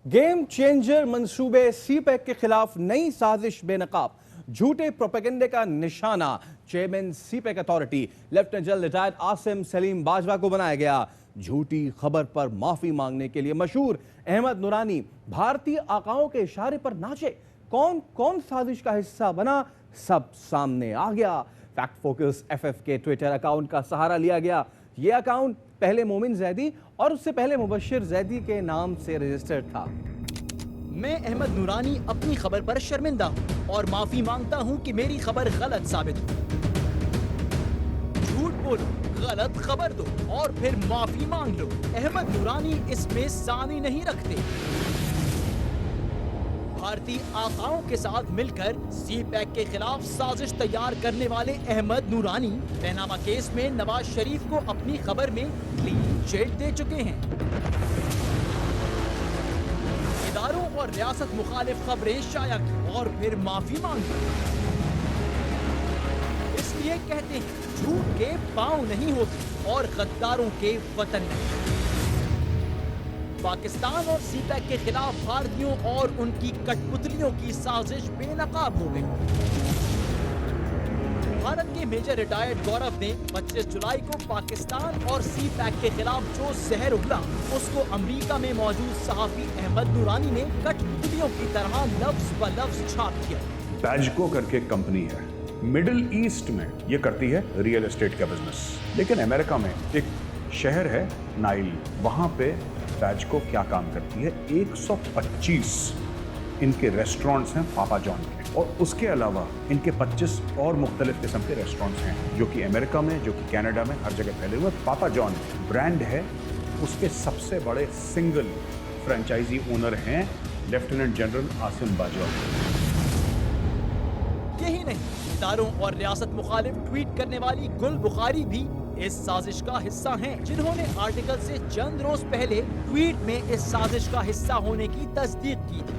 Game changer मंसूबे सी pack के खिलाफ नई साजिश बेनकाब, झूठे प्रोपेगेंडे का निशाना chairman CPEC authority lieutenant general retired Asim Saleem Bajwa को बनाया गया। झूठी खबर पर माफी मांगने के लिए मशहूर अहमद नूरानी भारतीय आकाओं के इशारे पर नाचे। कौन कौन साजिश का हिस्सा बना, सब सामने आ गया। फैक्ट फोकस एफएफ के ट्विटर अकाउंट का सहारा लिया गया। यह अकाउंट पहले मोमिन जैदी और उससे पहले मुबशिर जैदी के नाम से रजिस्टर्ड था। मैं अहमद नूरानी अपनी खबर पर शर्मिंदा हूँ और माफी मांगता हूँ कि मेरी खबर गलत साबित हुई। झूठ बोलो, गलत खबर दो और फिर माफी मांग लो। अहमद नूरानी इसमें सानी नहीं रखते। भारतीय आकाओं के साथ मिलकर सी पैक के खिलाफ साजिश तैयार करने वाले अहमद नूरानी पैनामा केस में नवाज शरीफ को अपनी खबर में क्लीन चिट दे चुके हैं। इदारों और रियासत मुखालिफ खबरें शाया की और फिर माफी मांगी। इसलिए कहते हैं झूठ के पांव नहीं होते और गद्दारों के वतन नहीं। पाकिस्तान और सी पैक के खिलाफ भारतीयों और उनकी कठपुतलियों की साजिश बेनकाब हो गई। भारत के मेजर रिटायर्ड गौरव ने 25 जुलाई को पाकिस्तान और सी पैक के खिलाफ जो जहर उगला उसको अमेरिका में मौजूद सहाफी अहमद नूरानी ने कठपुतलियों की तरह लफ्ज ब लफ्ज छाप दिया। बैजको करके कंपनी है, मिडिल ईस्ट में ये करती है रियल एस्टेट का बिजनेस, लेकिन अमेरिका में एक शहर है नाइल, वहां पे बैजको क्या काम करती है। 125 इनके रेस्टोरेंट्स हैं पापा जॉन के, और उसके अलावा इनके 25 और मुख्तलिफ किस्म के रेस्टोरेंट्स हैं जो कि अमेरिका में, जो कि कनाडा में, हर जगह फैले हुए। पापा जॉन ब्रांड है, उसके सबसे बड़े सिंगल फ्रेंचाइजी ओनर हैं लेफ्टिनेंट जनरल आसिम बाजवा। यही नहीं, इदारों और रियासत मुखालिफ ट्वीट करने वाली गुल बुखारी भी इस साजिश का हिस्सा हैं, जिन्होंने आर्टिकल से चंद रोज पहले ट्वीट में इस साजिश का हिस्सा होने की तस्दीक की थी।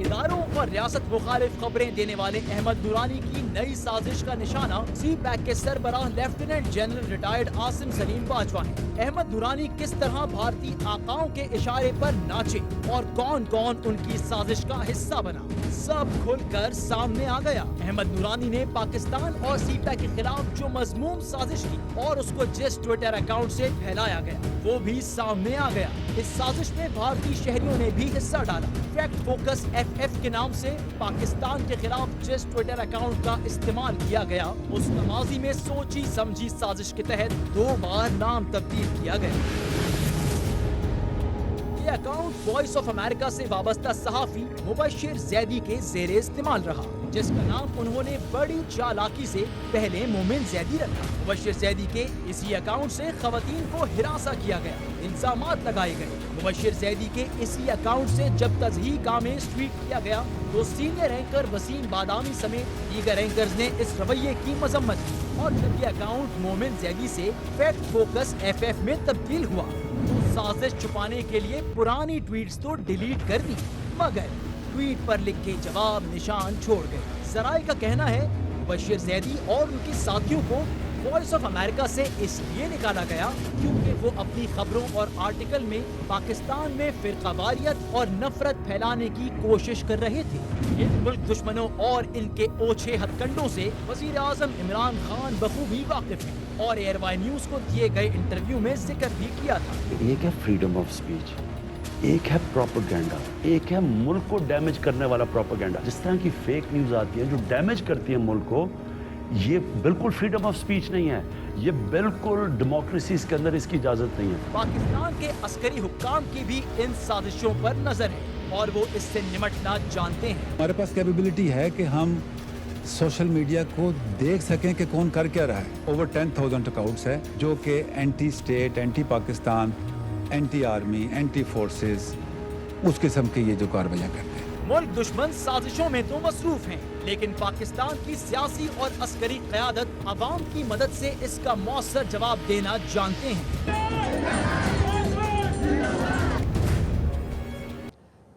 इदारों और रियासत मुखालिफ खबरें देने वाले अहमद नूरानी की नई साजिश का निशाना सी पैक के सरबराह lieutenant general retired Asim Saleem Bajwa है। अहमद नूरानी किस तरह भारतीय आकाओं के इशारे पर नाचे और कौन कौन उनकी साजिश का हिस्सा बना, सब खुलकर सामने आ गया। अहमद नूरानी ने पाकिस्तान और सी पैक के खिलाफ जो मजमूम साजिश की और उसको जिस ट्विटर अकाउंट से फैलाया गया वो भी सामने आ गया। इस साजिश में भारतीय शहरियों ने भी हिस्सा डाला। फैक्ट फोकस एफएफ के नाम से पाकिस्तान के खिलाफ जिस ट्विटर अकाउंट का इस्तेमाल किया गया उस माजी में सोची समझी साजिश के तहत 2 बार नाम तब्दील किया गया। ये अकाउंट वॉइस ऑफ अमेरिका से वाबस्ता सहाफी मुबशिर जैदी के जेरे इस्तेमाल रहा, जिसका नाम उन्होंने बड़ी चालाकी से पहले मोमिन जैदी रखा। मुबशिर जैदी के इसी अकाउंट से खवातीन को हिरासा किया गया, इंतजामात लगाए गए। मुबशिर जैदी के इसी अकाउंट से जब तज़हीक आमेज़ ट्वीट किया गया तो सीनियर एंकर वसीम बादामी समेत दीगर एंकर्स ने इस रवैये की मजम्मत की, और जब ये अकाउंट मोमिन जैदी से फैक्ट फोकस एफएफ में तब्दील हुआ तो साजिश छुपाने के लिए पुरानी ट्वीट्स तो डिलीट कर दी, मगर ट्वीट पर लिखे जवाब निशान छोड़ गए। जराए का कहना है मुबशिर जैदी और उनके साथियों को वॉइस ऑफ अमेरिका से इसलिए निकाला गया क्योंकि वो अपनी खबरों और आर्टिकल में पाकिस्तान में फिरकावारियत और नफरत फैलाने की कोशिश कर रहे थे। इन मुल्क दुश्मनों और इनके ओछे हथकंडों से वजीर आजम इमरान खान बखूबी वाकिफ हैं और एयरवाई न्यूज को दिए गए इंटरव्यू में जिक्र भी किया था। एक है फ्रीडम ऑफ स्पीच, एक है प्रोपेगेंडा, एक है मुल्क को डैमेज करने वाला प्रोपेगेंडा। जिस तरह की फेक न्यूज आती है जो डैमेज करती है मुल्क को, ये बिल्कुल फ्रीडम ऑफ स्पीच नहीं है, ये बिल्कुल डेमोक्रेसी के अंदर इसकी इजाजत नहीं है। पाकिस्तान के अस्करी हुक्काम की भी इन साजिशों पर नजर है और वो इससे निमटना जानते हैं। हमारे पास कैपेबिलिटी है कि हम सोशल मीडिया को देख सकें कि कौन कर क्या रहा है। ओवर 10,000 अकाउंट्स है जो कि anti state, anti Pakistan, anti army, anti forces, उस किस्म की ये जो कार्रवाइयाँ करते हैं। मुल्क दुश्मन साजिशों में तो मसरूफ हैं, लेकिन पाकिस्तान की सियासी और अस्करी क़यादत अवाम की मदद से इसका मौसर जवाब देना जानते हैं।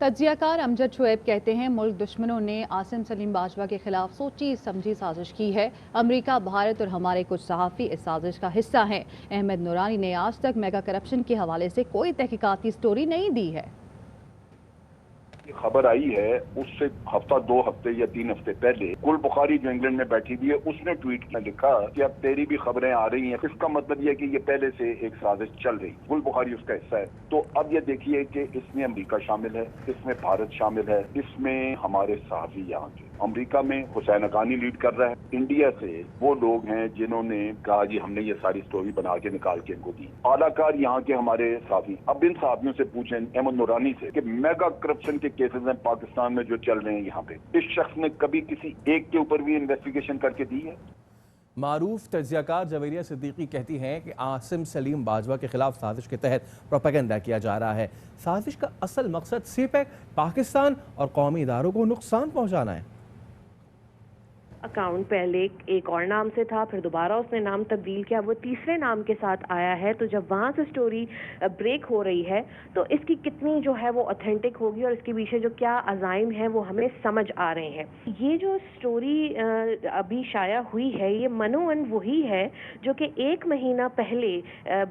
तज्जियाकार अमजद शुएब कहते हैं मुल्क दुश्मनों ने आसिम सलीम बाजवा के खिलाफ सोची समझी साजिश की है। अमेरिका, भारत और हमारे कुछ सहाफ़ी इस साजिश का हिस्सा हैं। अहमद नूरानी ने आज तक मेगा करप्शन के हवाले से कोई तहकीकाती स्टोरी नहीं दी है। खबर आई है उससे हफ्ता 2 हफ्ते या 3 हफ्ते पहले गुल बुखारी जो इंग्लैंड में बैठी हुई है उसने ट्वीट में लिखा कि अब तेरी भी खबरें आ रही हैं। इसका मतलब यह है कि ये पहले से एक साजिश चल रही, गुल बुखारी उसका हिस्सा है। तो अब ये देखिए कि इसमें अमेरिका शामिल है, इसमें भारत शामिल है, इसमें हमारे सहाफ़ी यहाँ के अमेरिका में हुसैन हक्कानी लीड कर रहा है। इंडिया से वो लोग हैं जिन्होंने कहा जी हमने ये सारी स्टोरी बना के निकाल के इनको दी। आलाकार यहाँ के हमारे सहाफ़ी, अब इन सहाफ़ियों से पूछें अहमद नूरानी से कि मेगा करप्शन के केसेस हैं पाकिस्तान में जो चल रहे हैं यहाँ पे, इस शख्स ने कभी किसी एक के ऊपर भी इन्वेस्टिगेशन करके दी है? मारूफ तज्जियाकार जवेरिया सिद्दीकी कहती हैं कि आसिम सलीम बाजवा के खिलाफ साजिश के तहत प्रोपेगेंडा किया जा रहा है। साजिश का असल मकसद सीपैक, पाकिस्तान और कौमी इदारों को नुकसान पहुंचाना है। अकाउंट पहले एक और नाम से था, फिर दोबारा उसने नाम तब्दील किया, वो तीसरे नाम के साथ आया है। तो जब वहाँ से स्टोरी ब्रेक हो रही है तो इसकी कितनी जो है वो ऑथेंटिक होगी और इसके पीछे जो क्या अज़ाइम हैं वो हमें समझ आ रहे हैं। ये जो स्टोरी अभी शाया हुई है ये मनोअन वही है जो कि 1 महीना पहले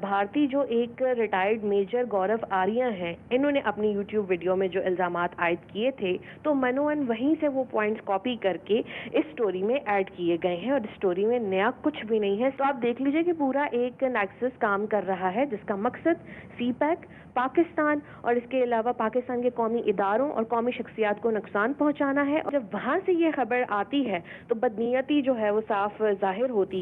भारतीय जो एक रिटायर्ड मेजर गौरव आर्या हैं, इन्होंने अपनी यूट्यूब वीडियो में जो इल्ज़ामात आयद किए थे तो मनोअन वहीं से वो पॉइंट्स कॉपी करके इस स्टोरी में ऐड किए गए हैं और स्टोरी में नया कुछ भी नहीं है। तो आप देख लीजिए कि पूरा एक नेक्सस काम कर रहा है जिसका मकसद सीपैक, पाकिस्तान और इसके अलावा पाकिस्तान के कौमी इदारों और कौमी शख्सियात को नुकसान पहुंचाना है। और जब वहां से ये खबर आती है तो बदनीयती जो है वो साफ जाहिर होती है।